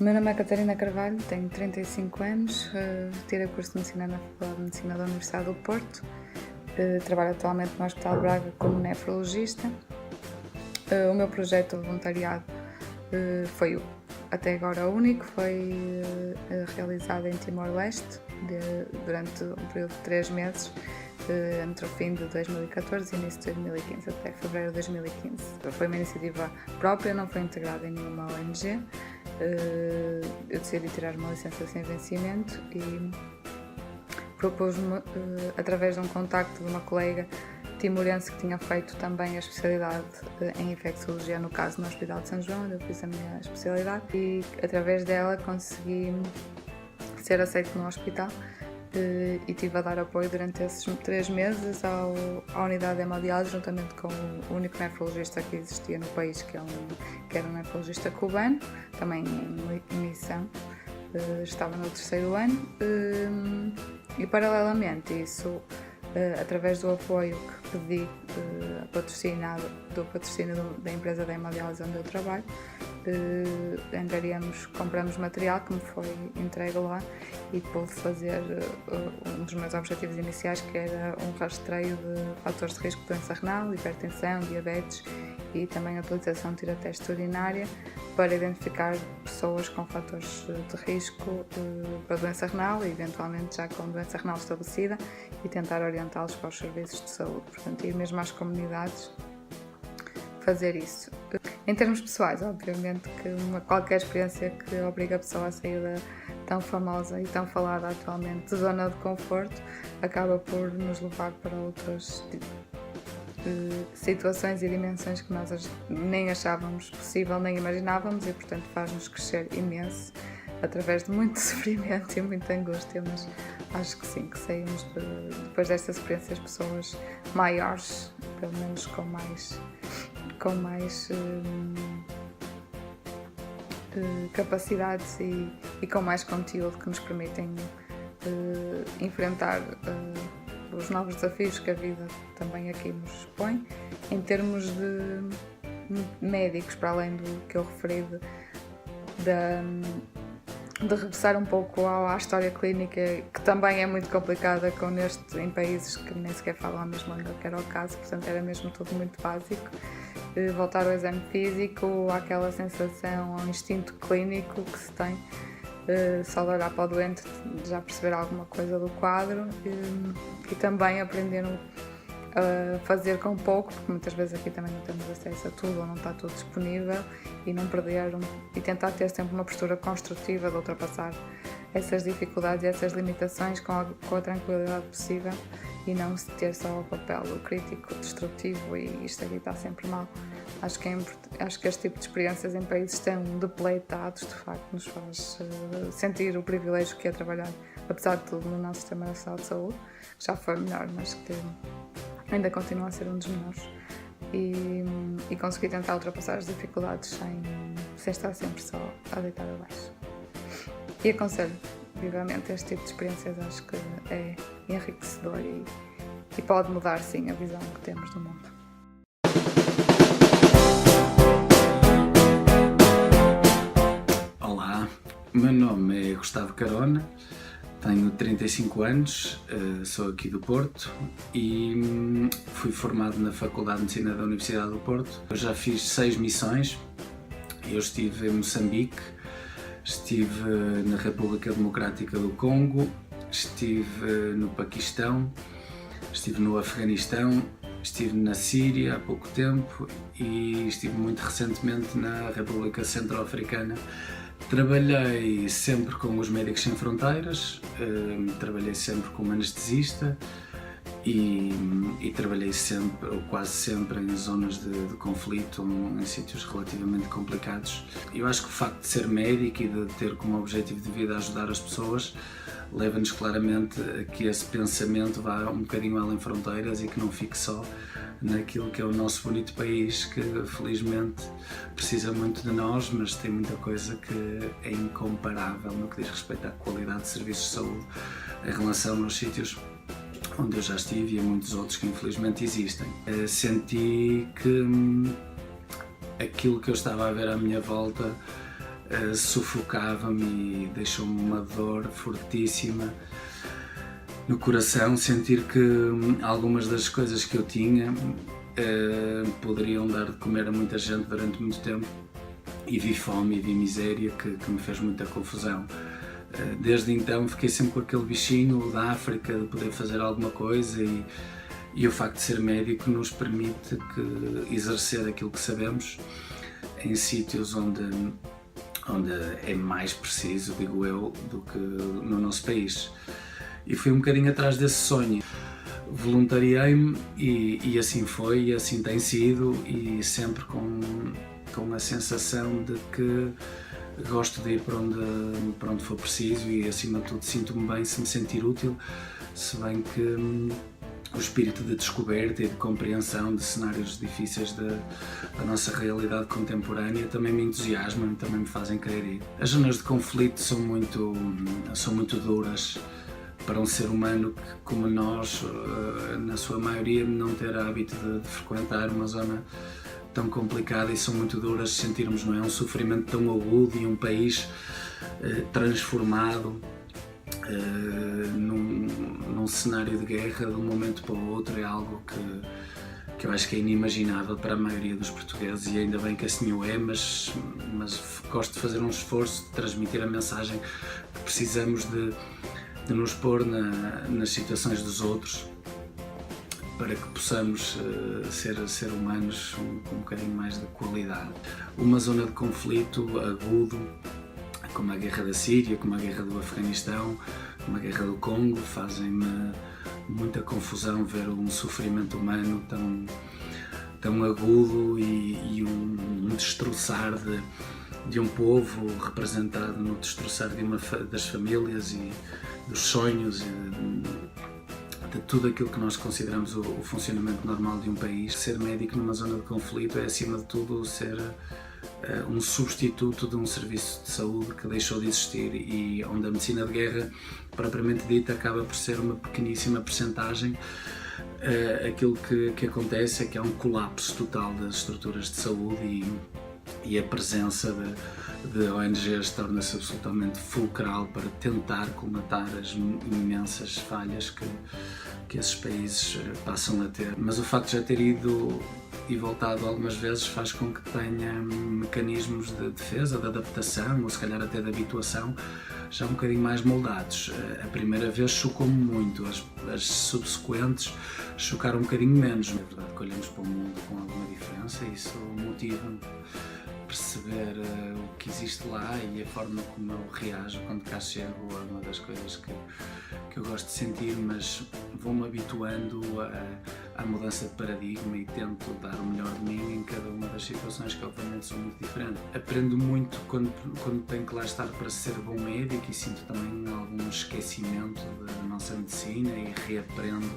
O meu nome é Catarina Carvalho, tenho 35 anos, tirei curso de Medicina na Faculdade de Medicina da Universidade do Porto, trabalho atualmente no Hospital de Braga como nefrologista. O meu projeto de voluntariado foi até agora o único, foi realizado em Timor-Leste durante um período de 3 meses, entre o fim de 2014 e início de 2015, até fevereiro de 2015. Foi uma iniciativa própria, não foi integrada em nenhuma ONG. Eu decidi tirar uma licença sem vencimento e propus-me, através de um contacto de uma colega timorense que tinha feito também a especialidade em infecciologia, no caso no Hospital de São João, onde eu fiz a minha especialidade, e através dela consegui ser aceito no hospital e tive a dar apoio durante esses 3 meses à unidade de hemodiálise, juntamente com o único nefrologista que existia no país, que era um nefrologista cubano, também em missão. Estava no 3º ano e, paralelamente a isso, através do apoio que pedi do patrocínio da empresa de hemodiálise onde eu trabalho, compramos material que me foi entregue lá e pude fazer um dos meus objetivos iniciais, que era um rastreio de fatores de risco de doença renal, hipertensão, diabetes e também a utilização de tirateste urinária para identificar pessoas com fatores de risco para doença renal e eventualmente já com doença renal estabelecida e tentar orientá-los para os serviços de saúde, portanto ir mesmo às comunidades fazer isso. Em termos pessoais, obviamente que qualquer experiência que obriga a pessoa a sair da tão famosa e tão falada atualmente zona de conforto acaba por nos levar para outras situações e dimensões que nós nem achávamos possível, nem imaginávamos, e portanto faz-nos crescer imenso através de muito sofrimento e muita angústia, mas acho que sim, que saímos depois destas experiências pessoas maiores, pelo menos com mais capacidades e com mais conteúdo que nos permitem enfrentar os novos desafios que a vida também aqui nos põe. Em termos de médicos, para além do que eu referi de regressar um pouco à história clínica, que também é muito complicada em países que nem sequer falam a mesma língua, que era o caso, portanto era mesmo tudo muito básico. Voltar ao exame físico, àquela sensação, ao instinto clínico que se tem, só de olhar para o doente já perceber alguma coisa do quadro, e também aprender a fazer com pouco, porque muitas vezes aqui também não temos acesso a tudo ou não está tudo disponível, e não perder e tentar ter sempre uma postura construtiva de ultrapassar essas dificuldades e essas limitações com a tranquilidade possível e não se ter só o papel do crítico destrutivo e isto aqui está sempre mal. Acho que este tipo de experiências em países tão debilitados de facto nos faz sentir o privilégio que é trabalhar, apesar de tudo, no nosso Sistema Nacional de Saúde, que já foi melhor, mas que ainda continua a ser um dos menores, e conseguir tentar ultrapassar as dificuldades sem estar sempre só a deitar abaixo. E aconselho vivamente este tipo de experiências, acho que é enriquecedor e pode mudar sim a visão que temos do mundo. Olá, o meu nome é Gustavo Carona, tenho 35 anos, sou aqui do Porto e fui formado na Faculdade de Medicina da Universidade do Porto. Eu já fiz 6 missões. Eu estive em Moçambique, estive na República Democrática do Congo, estive no Paquistão, estive no Afeganistão, estive na Síria há pouco tempo e estive muito recentemente na República Centro-Africana. Trabalhei sempre com os Médicos Sem Fronteiras, trabalhei sempre como anestesista e trabalhei sempre, ou quase sempre, em zonas de conflito, em sítios relativamente complicados. Eu acho que o facto de ser médico e de ter como objetivo de vida ajudar as pessoas leva-nos claramente a que esse pensamento vá um bocadinho além fronteiras e que não fique só naquilo que é o nosso bonito país, que felizmente precisa muito de nós, mas tem muita coisa que é incomparável no que diz respeito à qualidade de serviços de saúde em relação aos sítios onde eu já estive e a muitos outros que infelizmente existem. Senti que aquilo que eu estava a ver à minha volta sufocava-me e deixou-me uma dor fortíssima no coração, sentir que algumas das coisas que eu tinha poderiam dar de comer a muita gente durante muito tempo, e vi fome e vi miséria que me fez muita confusão. Desde então fiquei sempre com aquele bichinho da África, de poder fazer alguma coisa, e o facto de ser médico nos permite exercer aquilo que sabemos em sítios onde é mais preciso, digo eu, do que no nosso país. E fui um bocadinho atrás desse sonho. Voluntariei-me e assim foi, e assim tem sido, e sempre com a sensação de que gosto de ir para onde for preciso, e acima de tudo sinto-me bem se me sentir útil, se bem que o espírito de descoberta e de compreensão de cenários difíceis da nossa realidade contemporânea também me entusiasmam e também me fazem querer ir. As zonas de conflito são muito duras para um ser humano que, como nós, na sua maioria, não ter hábito de frequentar uma zona tão complicada, e são muito duras sentirmos, não é? Um sofrimento tão agudo e um país transformado num cenário de guerra de um momento para o outro. É algo que eu acho que é inimaginável para a maioria dos portugueses, e ainda bem que assim o é, mas gosto de fazer um esforço de transmitir a mensagem que precisamos de nos pôr nas situações dos outros, para que possamos ser humanos com um bocadinho mais de qualidade. Uma zona de conflito agudo, como a guerra da Síria, como a guerra do Afeganistão, como a guerra do Congo, fazem-me muita confusão ver um sofrimento humano tão agudo e um destroçar de um povo representado no destroçar das famílias e dos sonhos, de tudo aquilo que nós consideramos o funcionamento normal de um país. Ser médico numa zona de conflito é, acima de tudo, ser um substituto de um serviço de saúde que deixou de existir, e onde a medicina de guerra, propriamente dita, acaba por ser uma pequeníssima percentagem. Aquilo que acontece é que há um colapso total das estruturas de saúde, e a presença de ONGs torna-se absolutamente fulcral para tentar colmatar as imensas falhas que esses países passam a ter. Mas o facto de já ter ido e voltado algumas vezes faz com que tenha mecanismos de defesa, de adaptação, ou se calhar até de habituação, já um bocadinho mais moldados. A primeira vez chocou-me muito, as subsequentes chocaram um bocadinho menos. É verdade que olhamos para o mundo com alguma diferença, e isso motiva-me perceber o que existe lá, e a forma como eu reajo quando cá chego é uma das coisas que eu gosto de sentir, mas vou-me habituando à mudança de paradigma e tento dar o melhor de mim em cada uma das situações, que obviamente são muito diferentes. Aprendo muito quando tenho que lá estar para ser bom médico, e sinto também algum esquecimento da nossa medicina, e reaprendo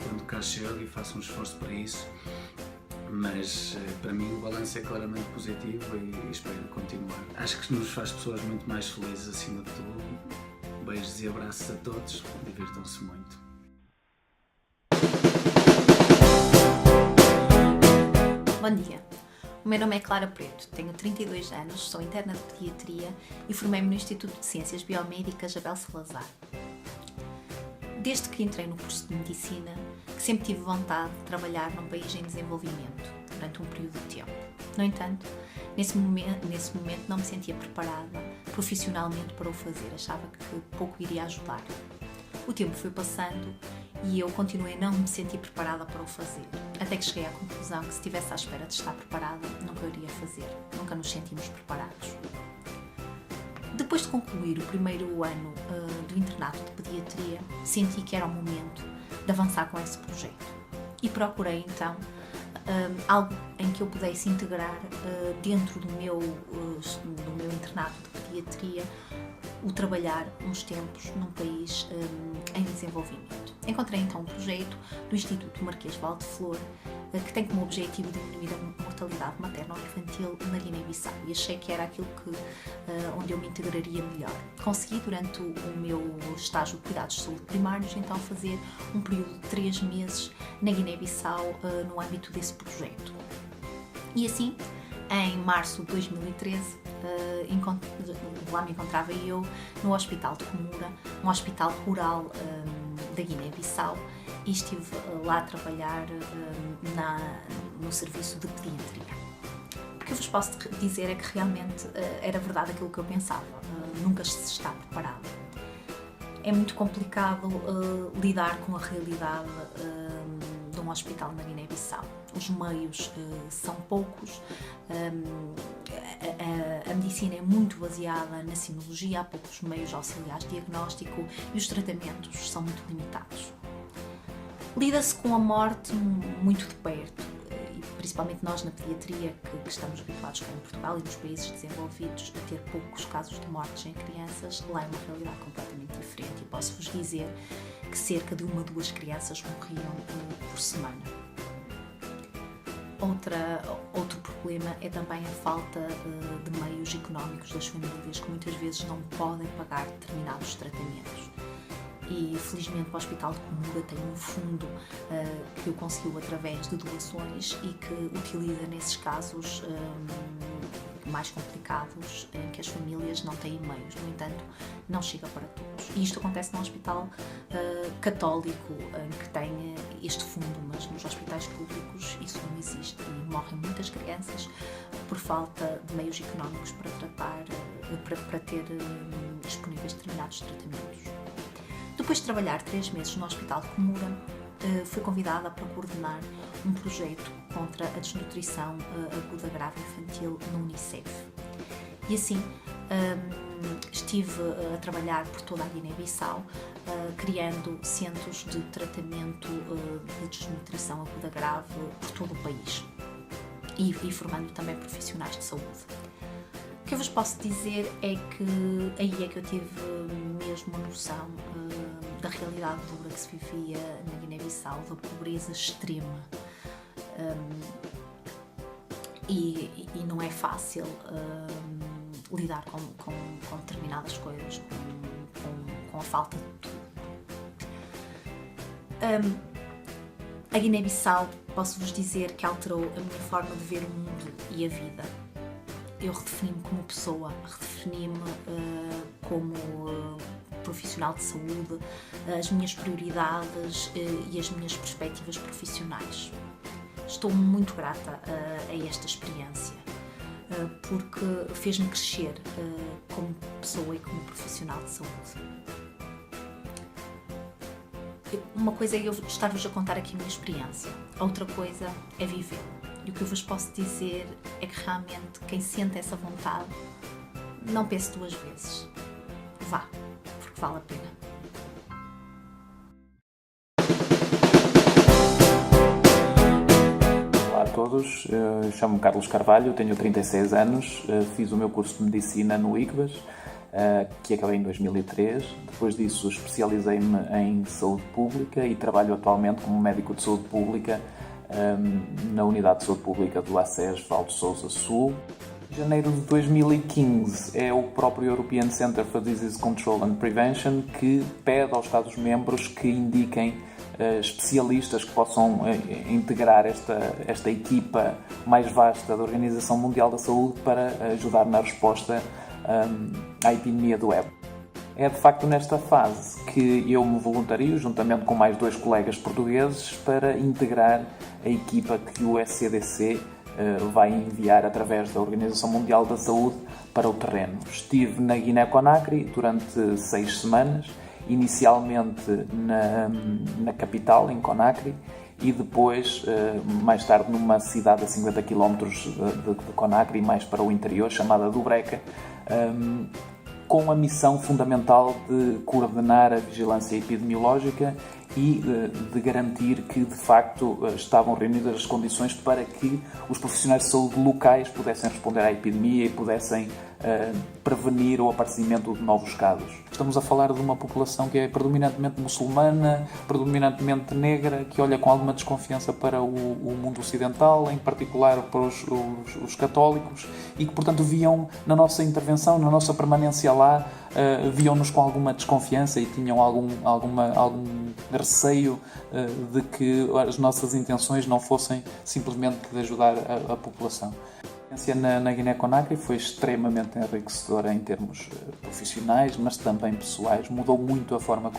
quando cá chego e faço um esforço para isso. Mas para mim o balanço é claramente positivo, e espero continuar. Acho que nos faz pessoas muito mais felizes, acima de tudo. Beijos e abraços a todos, divirtam-se muito. Bom dia, o meu nome é Clara Preto, tenho 32 anos, sou interna de pediatria e formei-me no Instituto de Ciências Biomédicas Abel Salazar. Desde que entrei no curso de Medicina, que sempre tive vontade de trabalhar num país em desenvolvimento, durante um período de tempo. No entanto, nesse momento não me sentia preparada profissionalmente para o fazer, achava que pouco iria ajudar. O tempo foi passando e eu continuei a não me sentir preparada para o fazer, até que cheguei à conclusão que, se estivesse à espera de estar preparada, nunca o iria fazer, nunca nos sentimos preparados. Depois de concluir o primeiro ano do internato de pediatria, senti que era o momento de avançar com esse projeto, e procurei então algo em que eu pudesse integrar dentro do meu internato de pediatria o trabalhar uns tempos num país em desenvolvimento. Encontrei então um projeto do Instituto Marquês Val de Flor que tem como objetivo diminuir a mortalidade materno-infantil na Guiné-Bissau, e achei que era aquilo onde eu me integraria melhor. Consegui, durante o meu estágio de cuidados de saúde primários, então fazer um período de 3 meses na Guiné-Bissau no âmbito desse projeto. E assim, em março de 2013, lá me encontrava eu no Hospital de Comura, um hospital rural da Guiné-Bissau, e estive lá a trabalhar no serviço de pediatria. O que eu vos posso dizer é que realmente era verdade aquilo que eu pensava, nunca se está preparado. É muito complicado lidar com a realidade de um hospital na Guiné-Bissau. Os meios são poucos, a medicina é muito baseada na sinologia, há poucos meios auxiliares de diagnóstico e os tratamentos são muito limitados. Lida-se com a morte muito de perto, e principalmente nós na pediatria, que estamos habituados cá em Portugal e nos países desenvolvidos a ter poucos casos de mortes em crianças, lá é uma realidade completamente diferente, e posso-vos dizer que cerca de 1 a 2 crianças morriam por semana. Outro problema é também a falta de meios económicos das famílias, que muitas vezes não podem pagar determinados tratamentos. E felizmente o Hospital de Comura tem um fundo que o conseguiu através de doações e que utiliza nesses casos mais complicados, em que as famílias não têm meios. No entanto, não chega para todos. E isto acontece num hospital católico, em que tem este fundo, mas nos hospitais públicos isso não existe e morrem muitas crianças por falta de meios económicos para tratar, para ter disponíveis determinados tratamentos. Depois de trabalhar 3 meses no Hospital de Comura, fui convidada para coordenar um projeto contra a desnutrição aguda grave infantil no Unicef. E assim, estive a trabalhar por toda a Guiné-Bissau, criando centros de tratamento de desnutrição aguda grave por todo o país e formando também profissionais de saúde. O que eu vos posso dizer é que aí é que eu tive mesmo a noção da realidade dura que se vivia na Guiné-Bissau, da pobreza extrema. E não é fácil lidar com determinadas coisas, com a falta de tudo. A Guiné-Bissau, posso-vos dizer que alterou a minha forma de ver o mundo e a vida. Eu redefini-me como pessoa, redefini-me como profissional de saúde, as minhas prioridades e as minhas perspectivas profissionais. Estou muito grata a esta experiência, porque fez-me crescer como pessoa e como profissional de saúde. Uma coisa é eu estar-vos a contar aqui a minha experiência, outra coisa é viver. E o que eu vos posso dizer é que realmente quem sente essa vontade, não pense 2 vezes. Vá, porque vale a pena. Olá a todos, chamo-me Carlos Carvalho, tenho 36 anos, fiz o meu curso de Medicina no ICBAS, que acabei em 2003. Depois disso especializei-me em Saúde Pública e trabalho atualmente como médico de Saúde Pública na Unidade de Saúde Pública do ACES Val de Sousa Sul. Em janeiro de 2015 é o próprio European Centre for Disease Control and Prevention que pede aos Estados-membros que indiquem especialistas que possam integrar esta equipa mais vasta da Organização Mundial da Saúde para ajudar na resposta à epidemia do ébola. É de facto nesta fase que eu me voluntario, juntamente com mais 2 colegas portugueses, para integrar a equipa que o SCDC vai enviar através da Organização Mundial da Saúde para o terreno. Estive na Guiné-Conakry durante 6 semanas, inicialmente na capital, em Conakry, e depois, mais tarde, numa cidade a 50 km de Conakry, mais para o interior, chamada Dubreca, com a missão fundamental de coordenar a vigilância epidemiológica e de garantir que, de facto, estavam reunidas as condições para que os profissionais de saúde locais pudessem responder à epidemia e pudessem prevenir o aparecimento de novos casos. Estamos a falar de uma população que é predominantemente muçulmana, predominantemente negra, que olha com alguma desconfiança para o mundo ocidental, em particular para os católicos, e que, portanto, viam na nossa intervenção, na nossa permanência lá, viam-nos com alguma desconfiança e tinham algum receio de que as nossas intenções não fossem simplesmente de ajudar a população. Na Guiné-Conakry foi extremamente enriquecedora em termos profissionais, mas também pessoais. Mudou muito a forma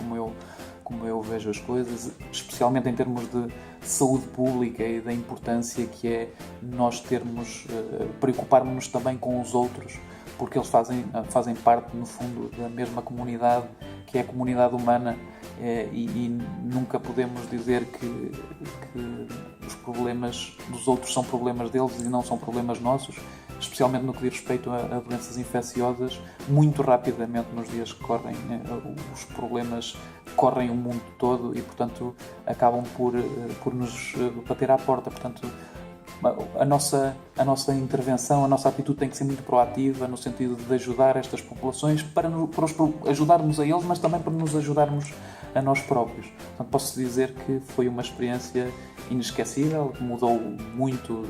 como eu vejo as coisas, especialmente em termos de saúde pública e da importância que é nós preocuparmos-nos também com os outros, porque eles fazem parte, no fundo, da mesma comunidade, que é a comunidade humana, e nunca podemos dizer que os problemas dos outros são problemas deles e não são problemas nossos, especialmente no que diz respeito a doenças infecciosas. Muito rapidamente, nos dias que correm, os problemas correm o mundo todo e, portanto, acabam por nos bater à porta. Portanto, a nossa intervenção, a nossa atitude tem que ser muito proativa, no sentido de ajudar estas populações, para ajudarmos a eles, mas também para nos ajudarmos a nós próprios. Portanto, posso dizer que foi uma experiência inesquecível, que mudou muito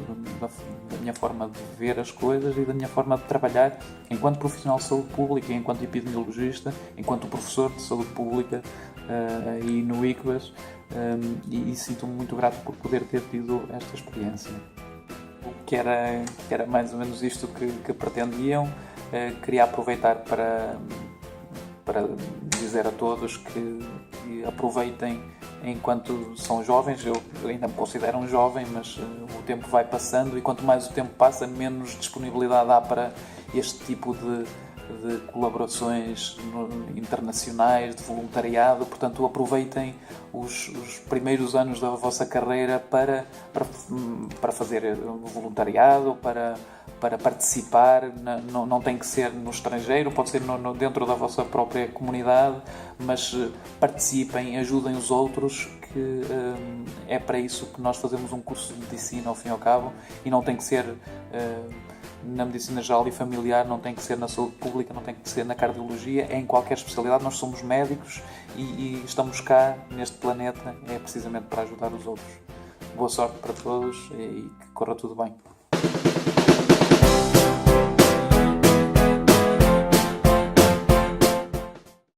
da minha forma de ver as coisas e da minha forma de trabalhar enquanto profissional de saúde pública, enquanto epidemiologista, enquanto professor de saúde pública e no ICBAS, e sinto-me muito grato por poder ter tido esta experiência. Que era mais ou menos isto que pretendiam. Queria aproveitar para dizer a todos que aproveitem enquanto são jovens. Eu ainda me considero um jovem, mas o tempo vai passando e quanto mais o tempo passa, menos disponibilidade há para este tipo de colaborações internacionais, de voluntariado. Portanto, aproveitem os primeiros anos da vossa carreira para fazer voluntariado, para participar. Não tem que ser no estrangeiro, pode ser dentro da vossa própria comunidade, mas participem, ajudem os outros, que é para isso que nós fazemos um curso de medicina, ao fim e ao cabo, e não tem que ser na medicina geral e familiar, não tem que ser na saúde pública, não tem que ser na cardiologia, é em qualquer especialidade. Nós somos médicos e estamos cá neste planeta precisamente para ajudar os outros. Boa sorte para todos e que corra tudo bem.